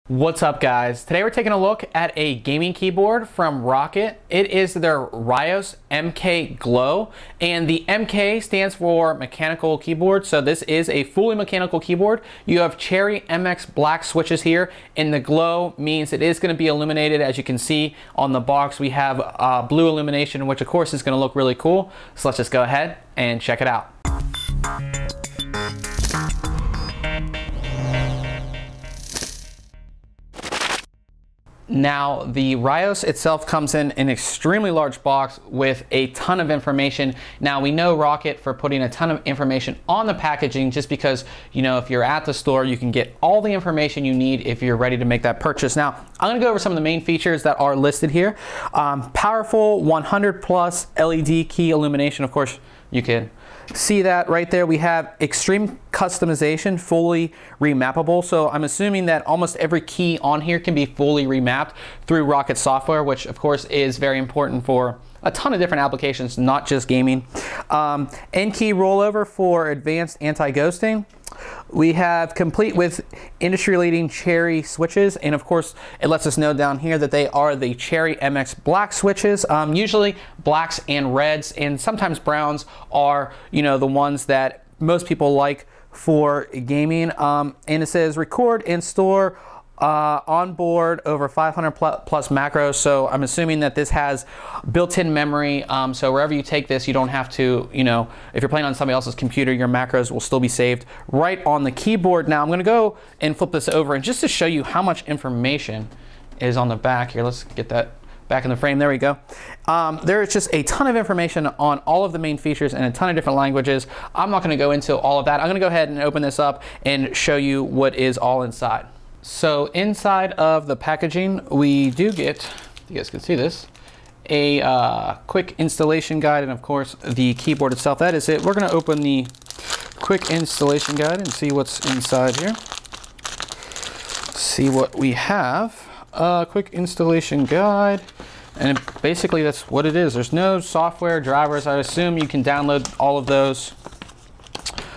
What's up, guys? Today we're taking a look at a gaming keyboard from ROCCAT. It is their Ryos MK Glow, and the MK stands for mechanical keyboard, so this is a fully mechanical keyboard. You have Cherry MX black switches here, and the glow means it is going to be illuminated. As you can see on the box, we have blue illumination, which of course is going to look really cool. So let's just go ahead and check it out. Now, the Ryos itself comes in an extremely large box with a ton of information. Now, we know ROCCAT for putting a ton of information on the packaging just because, you know, if you're at the store, you can get all the information you need if you're ready to make that purchase. Now, I'm gonna go over some of the main features that are listed here. Powerful 100 plus LED key illumination. Of course, you can see that right there. We have extreme customization, fully remappable. So I'm assuming that almost every key on here can be fully remapped through ROCCAT software, which of course is very important for a ton of different applications, not just gaming. N key rollover for advanced anti-ghosting. We have complete with industry-leading Cherry switches, and of course it lets us know down here that they are the Cherry MX black switches. Usually blacks and reds and sometimes browns are, you know, the ones that most people like for gaming. And it says record and store on board over 500 plus macros. So I'm assuming that this has built-in memory. So wherever you take this, you don't have to, you know, if you're playing on somebody else's computer, your macros will still be saved right on the keyboard. Now I'm going to go and flip this over, and just to show you how much information is on the back here, let's get that back in the frame. There we go. There is just a ton of information on all of the main features and a ton of different languages. I'm not going to go into all of that. I'm going to go ahead and open this up and show you what is all inside. So inside of the packaging, we do get, you guys can see this, a quick installation guide, and of course the keyboard itself. That is it. We're going to open the quick installation guide and see what's inside here. See what we have. Quick installation guide, and basically that's what it is. There's no software drivers. I assume you can download all of those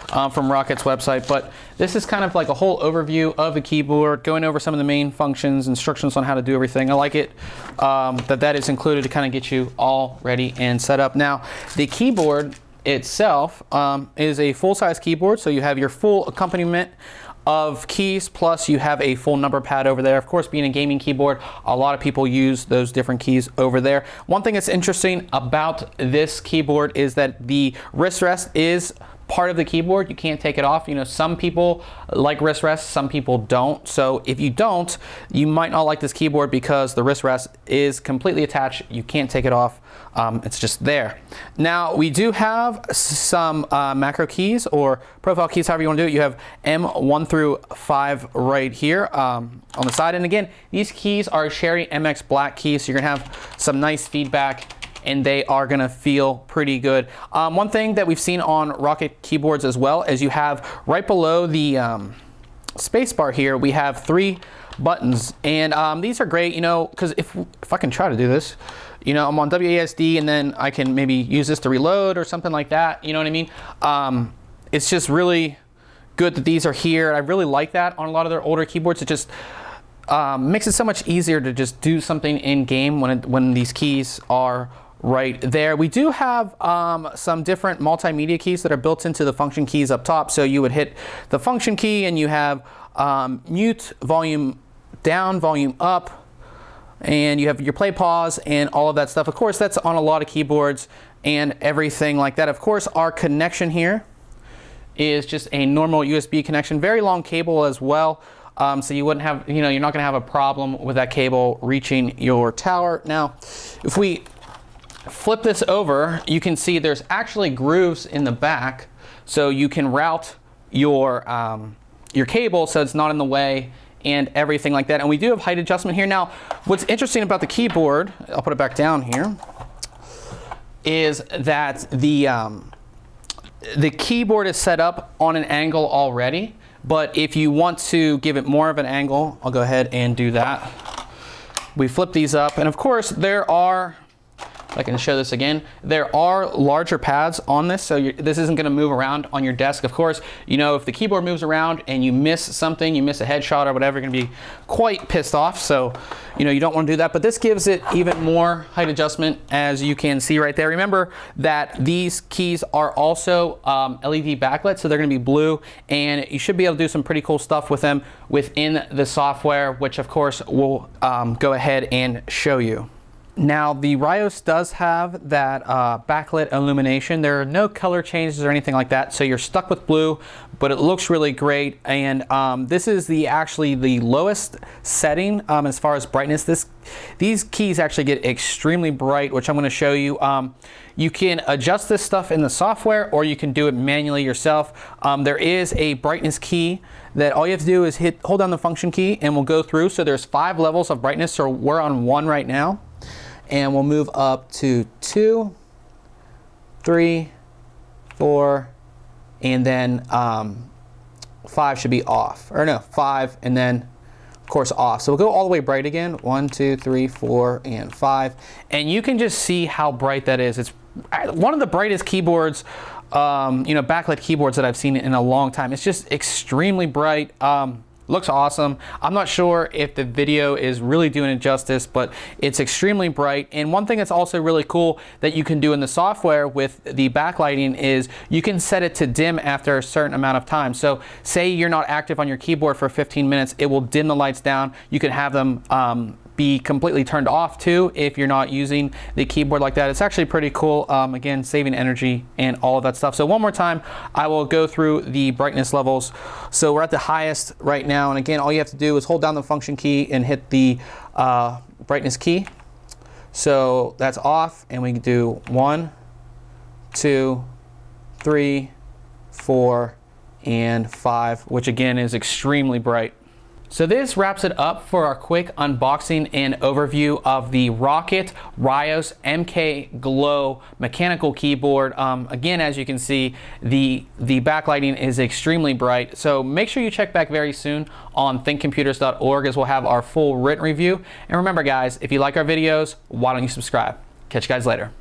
from ROCCAT's website, but this is kind of like a whole overview of the keyboard, going over some of the main functions, instructions on how to do everything. I like it that is included to kind of get you all ready and set up. Now, the keyboard itself is a full-size keyboard, so you have your full accompaniment of keys, plus you have a full number pad over there. Of course, being a gaming keyboard, a lot of people use those different keys over there. One thing that's interesting about this keyboard is that the wrist rest is part of the keyboard. You can't take it off. You know, some people like wrist rest, some people don't. So if you don't, you might not like this keyboard because the wrist rest is completely attached. You can't take it off. It's just there. Now, we do have some macro keys or profile keys, however you want to do it. You have M1 through 5 right here on the side. And again, these keys are Cherry MX black keys, so you're gonna have some nice feedback, and they are gonna feel pretty good. One thing that we've seen on ROCCAT keyboards as well is you have right below the space bar here, we have 3 buttons, and these are great, you know, because if I can try to do this, you know, I'm on WASD, and then I can maybe use this to reload or something like that, you know what I mean? It's just really good that these are here. I really like that on a lot of their older keyboards. It just makes it so much easier to just do something in game when these keys are right there. We do have some different multimedia keys that are built into the function keys up top. So you would hit the function key and you have mute, volume down, volume up, and you have your play, pause, and all of that stuff. Of course, that's on a lot of keyboards and everything like that. Of course, our connection here is just a normal USB connection, very long cable as well. So you wouldn't have, you know, you're not gonna have a problem with that cable reaching your tower. Now, if we flip this over, you can see there's actually grooves in the back, so you can route your cable so it's not in the way and everything like that. And we do have height adjustment here. Now, what's interesting about the keyboard, I'll put it back down here, is that the keyboard is set up on an angle already, but if you want to give it more of an angle, I'll go ahead and do that. We flip these up, and of course there are I can show this again. There are larger pads on this, so this isn't going to move around on your desk. Of course, you know, if the keyboard moves around and you miss something, you miss a headshot or whatever, you're going to be quite pissed off. So, you know, you don't want to do that. But this gives it even more height adjustment, as you can see right there. Remember that these keys are also LED backlit, so they're going to be blue, and you should be able to do some pretty cool stuff with them within the software, which of course we'll go ahead and show you. Now, the Ryos does have that backlit illumination. There are no color changes or anything like that, so you're stuck with blue, but it looks really great. And this is actually the lowest setting as far as brightness. These keys actually get extremely bright, which I'm going to show you. You can adjust this stuff in the software, or you can do it manually yourself. There is a brightness key that all you have to do is hold down the function key, and we'll go through. So there's 5 levels of brightness, so we're on 1 right now. And we'll move up to 2, 3, 4, and then 5 should be off. Or no, 5, and then of course off. So we'll go all the way bright again. 1, 2, 3, 4, and 5. And you can just see how bright that is. It's one of the brightest keyboards, you know, backlit keyboards that I've seen in a long time. It's just extremely bright. Looks awesome. I'm not sure if the video is really doing it justice, but it's extremely bright. And one thing that's also really cool that you can do in the software with the backlighting is you can set it to dim after a certain amount of time. So say you're not active on your keyboard for 15 minutes, it will dim the lights down. You can have them be completely turned off too if you're not using the keyboard like that. It's actually pretty cool. Again, saving energy and all of that stuff. So one more time, I will go through the brightness levels. So we're at the highest right now, and again, all you have to do is hold down the function key and hit the brightness key. So that's off, and we can do 1, 2, 3, 4, and 5, which again is extremely bright. So this wraps it up for our quick unboxing and overview of the ROCCAT Ryos MK Glow mechanical keyboard. Again, as you can see, the backlighting is extremely bright. So make sure you check back very soon on thinkcomputers.org, as we'll have our full written review. And remember guys, if you like our videos, why don't you subscribe? Catch you guys later.